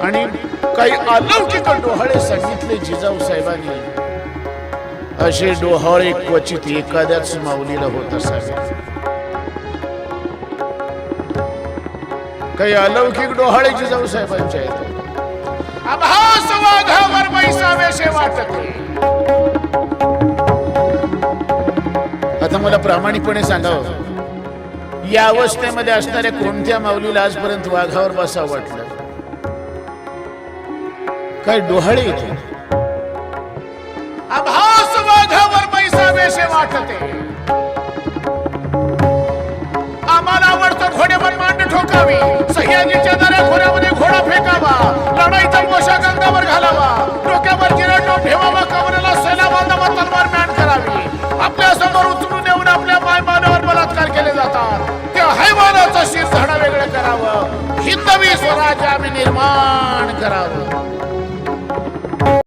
आणि काही अलौकिक डोहाळे सांगितले जिजाऊ साहेबांनी. असे डोहाळे क्वचित एखाद्याच माऊलीला होत असावे. काही अलौकिक डोहाळे जिजाऊ साहेबांचे आहेत. आभास वाघावर बैसावेसे वाटते. आता मला प्रामाणिकपणे सांगावं, या अवस्थेमध्ये असणाऱ्या कोणत्या माऊलीला आजपर्यंत वाघावर बसावं वाटलं? काय डोहाळे येते. आभास वाघावर बैसावेसे वाटते. आम्हाला आवडतं घोड्यावर मांड ठोकावी, सह्याद्रीच्या दऱ्या खोऱ्यामध्ये घोडा फेकावा, लढाईचा पोशाख अंगावर घालावा, डोक्यावर जिरटोप ठेवावा, कमरेला सेना बांधावा, तलवार मॅन करावी. आपल्या समोर उचलून येऊन आपल्या मायमानावर बलात्कार केले जातात. त्या हैवानाचं शिरधाडा वेगळं करावं. हिंदवी स्वराज्य आम्ही निर्माण करावं.